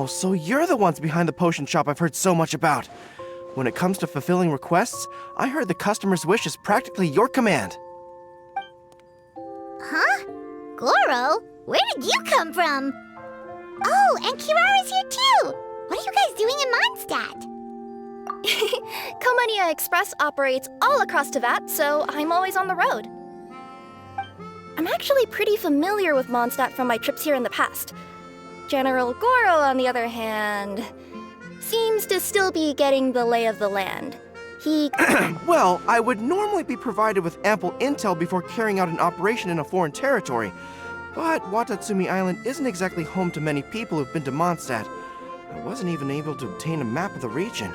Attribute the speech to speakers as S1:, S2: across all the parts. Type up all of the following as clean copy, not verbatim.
S1: so you're the ones behind the potion shop I've heard so much about. When it comes to fulfilling requests, I heard the customer's wish is practically your command.
S2: Huh? Goro? Where did you come from? Oh, and Kirara's here too! What are you guys doing in Mondstadt?
S3: Komania Express operates all across Teyvat, so I'm always on the road. I'm actually pretty familiar with Mondstadt from my trips here in the past. General Goro, on the other hand, seems to still be getting the lay of the land. He...
S1: Well, I would normally be provided with ample intel before carrying out an operation in a foreign territory. But Watatsumi Island isn't exactly home to many people who've been to Mondstadt. I wasn't even able to obtain a map of the region.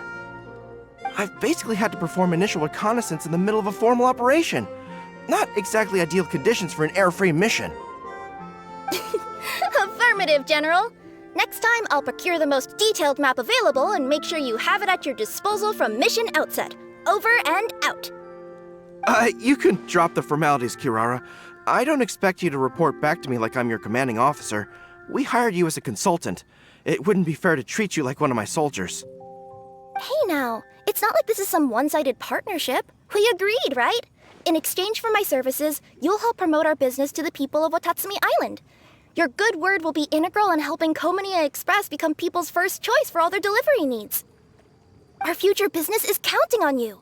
S1: I've basically had to perform initial reconnaissance in the middle of a formal operation. Not exactly ideal conditions for an air-free mission.
S3: Affirmative, General. Next time, I'll procure the most detailed map available and make sure you have it at your disposal from mission outset. Over and out.
S1: You can drop the formalities, Kirara. I don't expect you to report back to me like I'm your commanding officer. We hired you as a consultant. It wouldn't be fair to treat you like one of my soldiers.
S3: Hey now, it's not like this is some one-sided partnership. We agreed, right? In exchange for my services, you'll help promote our business to the people of Watatsumi Island. Your good word will be integral in helping Komania Express become people's first choice for all their delivery needs. Our future business is counting on you.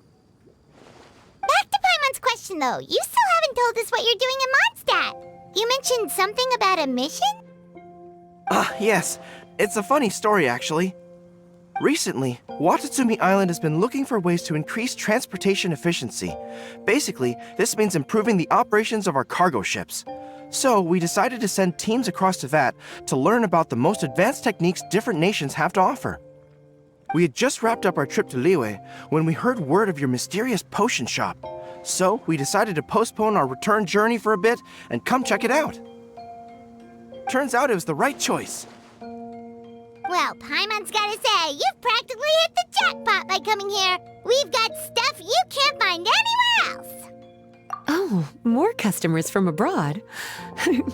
S2: Back to Paimon's question though, you still haven't told us what you're doing in Mondstadt. You mentioned something about a mission?
S1: Yes. It's a funny story, actually. Recently, Watatsumi Island has been looking for ways to increase transportation efficiency. Basically, this means improving the operations of our cargo ships. So, we decided to send teams across Teyvat to learn about the most advanced techniques different nations have to offer. We had just wrapped up our trip to Liyue when we heard word of your mysterious potion shop. So, we decided to postpone our return journey for a bit and come check it out. Turns out it was the right choice.
S2: Well, Paimon's gotta say, you've practically hit the jackpot by coming here. We've got stuff you can't find anywhere else.
S4: Oh, more customers from abroad.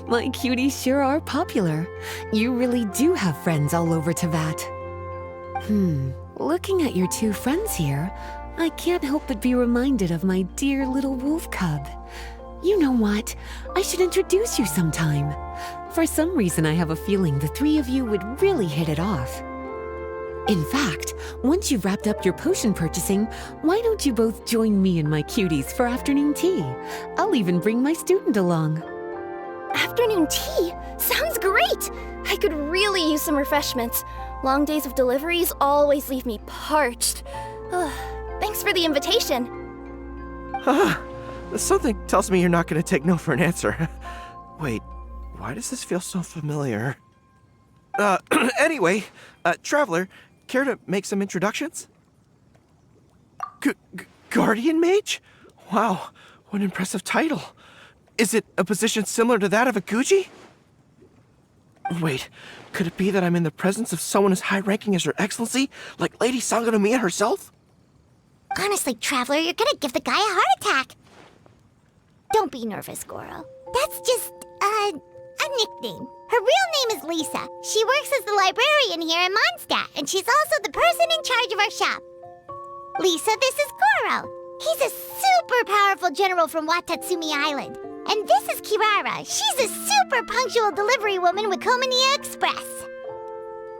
S4: My cuties sure are popular. You really do have friends all over Teyvat. Looking at your two friends here, I can't help but be reminded of my dear little wolf cub. You know what? I should introduce you sometime. For some reason, I have a feeling the three of you would really hit it off. In fact, once you've wrapped up your potion purchasing, why don't you both join me and my cuties for afternoon tea? I'll even bring my student along.
S3: Afternoon tea? Sounds great! I could really use some refreshments. Long days of deliveries always leave me parched. Thanks for the invitation.
S1: Something tells me you're not going to take no for an answer. Wait, why does this feel so familiar? Anyway, Traveler, care to make some introductions? Guardian Mage? Wow, what an impressive title. Is it a position similar to that of a Guji? Wait, could it be that I'm in the presence of someone as high-ranking as Her Excellency, like Lady Sangonomiya herself?
S2: Honestly, Traveler, you're gonna give the guy a heart attack. Don't be nervous, Goro. That's just, a nickname. Her real name is Lisa. She works as the librarian here in Mondstadt, and she's also the person in charge of our shop. Lisa, this is Goro. He's a super powerful general from Watatsumi Island. And this is Kirara. She's a super punctual delivery woman with Komania Express.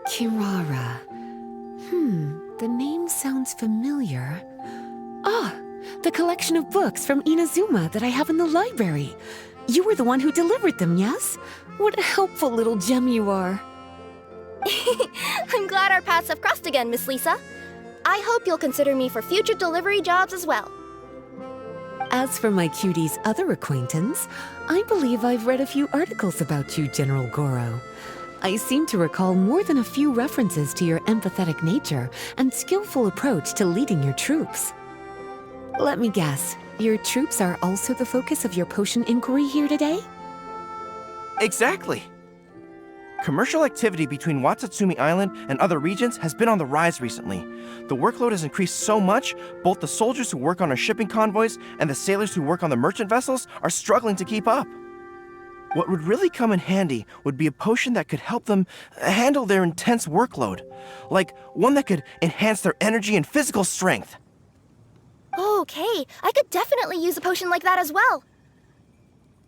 S4: Kirara. The name sounds familiar. The collection of books from Inazuma that I have in the library. You were the one who delivered them, yes? What a helpful little gem you are.
S3: I'm glad our paths have crossed again, Miss Lisa. I hope you'll consider me for future delivery jobs as well.
S4: As for my cutie's other acquaintance, I believe I've read a few articles about you, General Goro. I seem to recall more than a few references to your empathetic nature and skillful approach to leading your troops. Let me guess, your troops are also the focus of your potion inquiry here today?
S1: Exactly. Commercial activity between Watatsumi Island and other regions has been on the rise recently. The workload has increased so much, both the soldiers who work on our shipping convoys and the sailors who work on the merchant vessels are struggling to keep up. What would really come in handy would be a potion that could help them handle their intense workload. Like one that could enhance their energy and physical strength.
S3: Okay, I could definitely use a potion like that as well.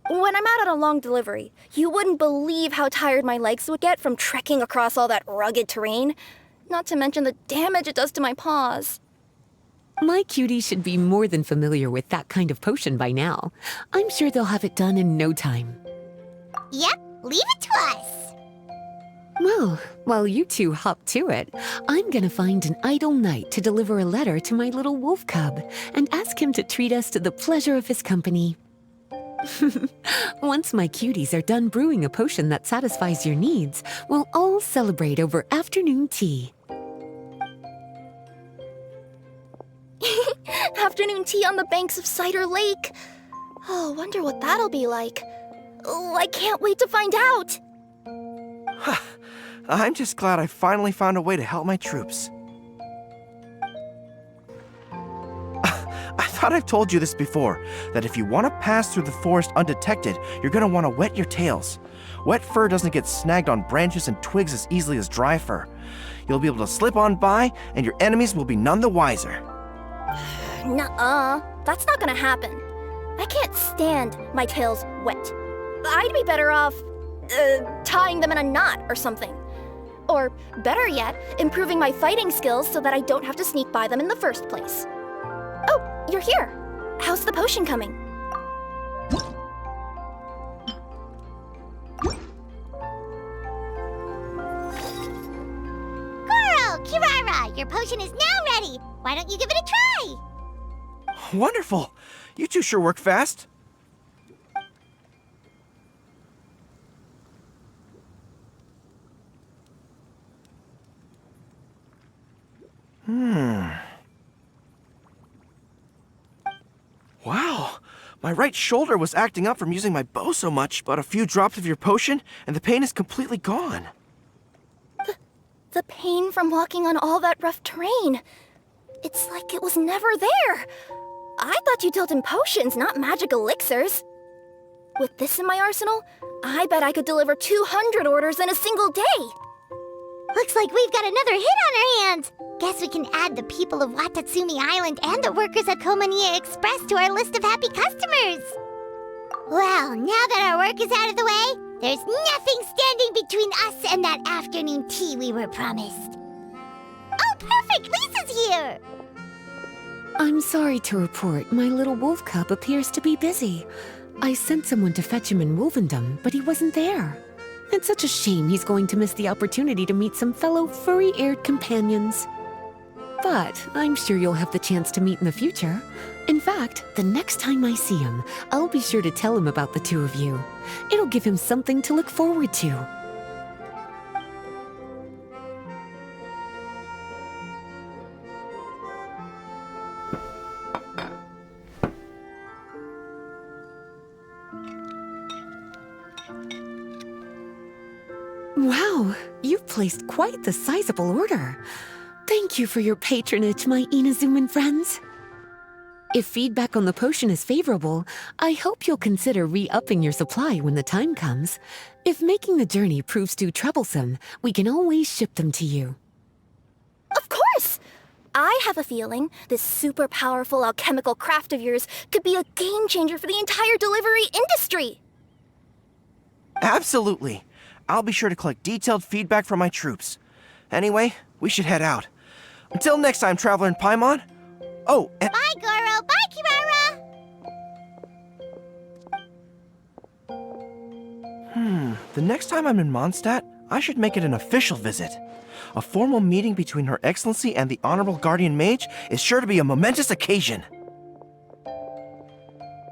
S3: When I'm out on a long delivery, you wouldn't believe how tired my legs would get from trekking across all that rugged terrain. Not to mention the damage it does to my paws.
S4: My cutie should be more than familiar with that kind of potion by now. I'm sure they'll have it done in no time.
S2: Yep, leave it to us.
S4: Well, while you two hop to it, I'm gonna find an idle knight to deliver a letter to my little wolf cub and ask him to treat us to the pleasure of his company. Once my cuties are done brewing a potion that satisfies your needs, we'll all celebrate over afternoon tea.
S3: Afternoon tea on the banks of Cider Lake. Oh, wonder what that'll be like. Oh, I can't wait to find out.
S1: I'm just glad I finally found a way to help my troops. I thought I've told you this before, that if you want to pass through the forest undetected, you're going to want to wet your tails. Wet fur doesn't get snagged on branches and twigs as easily as dry fur. You'll be able to slip on by, and your enemies will be none the wiser.
S3: Nuh-uh, that's not gonna happen. I can't stand my tails wet. I'd be better off, tying them in a knot or something. Or, better yet, improving my fighting skills so that I don't have to sneak by them in the first place. Oh, you're here. How's the potion coming?
S2: Goro, Kirara, your potion is now ready. Why don't you give it a try?
S1: Wonderful! You two sure work fast. Wow, my right shoulder was acting up from using my bow so much, but a few drops of your potion, and the pain is completely gone.
S3: The pain from walking on all that rough terrain. It's like it was never there. I thought you dealt in potions, not magic elixirs. With this in my arsenal, I bet I could deliver 200 orders in a single day.
S2: Looks like we've got another hit on our hands. Guess we can add the people of Watatsumi Island and the workers at Komaniya Express to our list of happy customers. Well, now that our work is out of the way, there's nothing standing between us and that afternoon tea we were promised. Oh, perfect! Lisa's here!
S4: I'm sorry to report my little wolf cub appears to be busy. I sent someone to fetch him in Wolvendom, but he wasn't there. It's such a shame he's going to miss the opportunity to meet some fellow furry-eared companions. But I'm sure you'll have the chance to meet in the future. In fact, the next time I see him, I'll be sure to tell him about the two of you. It'll give him something to look forward to. Wow, you've placed quite the sizable order. Thank you for your patronage, my Inazuman friends. If feedback on the potion is favorable, I hope you'll consider re-upping your supply when the time comes. If making the journey proves too troublesome, we can always ship them to you.
S3: Of course! I have a feeling this super powerful alchemical craft of yours could be a game changer for the entire delivery industry.
S1: Absolutely. I'll be sure to collect detailed feedback from my troops. Anyway, we should head out. Until next time, Traveler in Paimon. Oh, and...
S2: Bye, Goro! Bye, Kirara!
S1: The next time I'm in Mondstadt, I should make it an official visit. A formal meeting between Her Excellency and the Honorable Guardian Mage is sure to be a momentous occasion.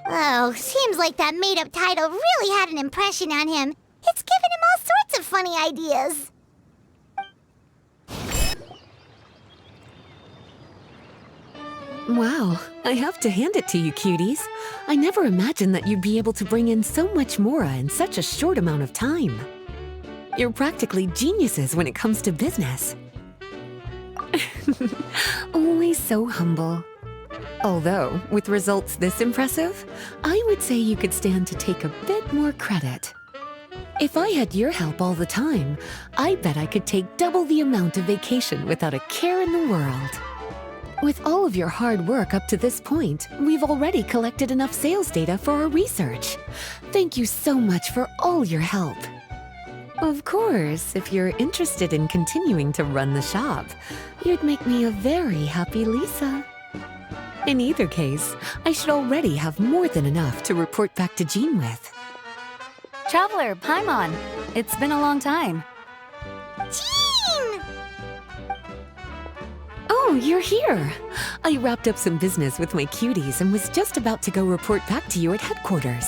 S2: Oh, seems like that made-up title really had an impression on him. It's given him all sorts of funny ideas.
S4: Wow, I have to hand it to you, cuties. I never imagined that you'd be able to bring in so much mora in such a short amount of time. You're practically geniuses when it comes to business. Always so humble. Although, with results this impressive, I would say you could stand to take a bit more credit. If I had your help all the time, I bet I could take double the amount of vacation without a care in the world. With all of your hard work up to this point, we've already collected enough sales data for our research. Thank you so much for all your help. Of course, if you're interested in continuing to run the shop, you'd make me a very happy Lisa. In either case, I should already have more than enough to report back to Jean with.
S5: Traveler, Paimon, it's been a long time.
S2: Jean!
S4: Oh, you're here. I wrapped up some business with my cuties and was just about to go report back to you at headquarters.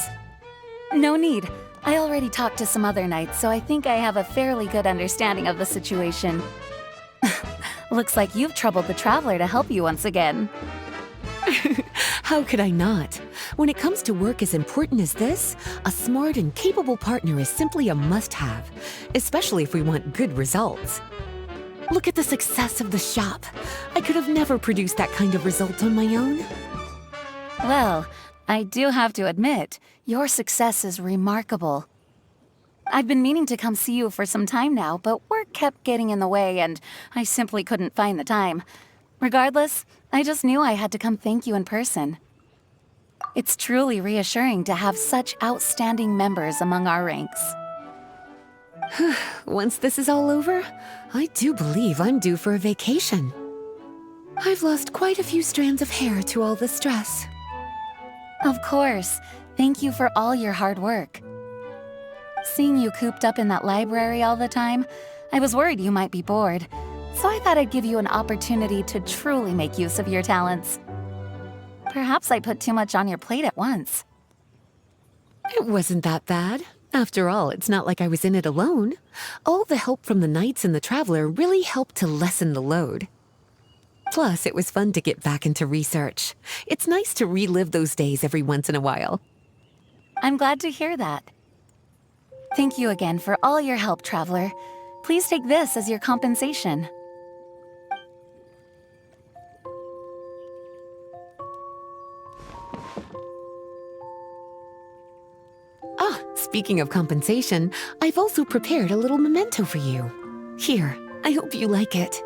S5: No need. I already talked to some other knights, so I think I have a fairly good understanding of the situation. Looks like you've troubled the Traveler to help you once again.
S4: How could I not? When it comes to work as important as this, a smart and capable partner is simply a must-have, especially if we want good results. Look at the success of the shop. I could have never produced that kind of result on my own.
S5: Well, I do have to admit, your success is remarkable. I've been meaning to come see you for some time now, but work kept getting in the way and I simply couldn't find the time. Regardless, I just knew I had to come thank you in person. It's truly reassuring to have such outstanding members among our ranks.
S4: Once this is all over, I do believe I'm due for a vacation. I've lost quite a few strands of hair to all the stress.
S5: Of course. Thank you for all your hard work. Seeing you cooped up in that library all the time, I was worried you might be bored. So I thought I'd give you an opportunity to truly make use of your talents. Perhaps I put too much on your plate at once.
S4: It wasn't that bad. After all, it's not like I was in it alone. All the help from the Knights and the Traveler really helped to lessen the load. Plus, it was fun to get back into research. It's nice to relive those days every once in a while.
S5: I'm glad to hear that. Thank you again for all your help, Traveler. Please take this as your compensation.
S4: Speaking of compensation, I've also prepared a little memento for you. Here, I hope you like it.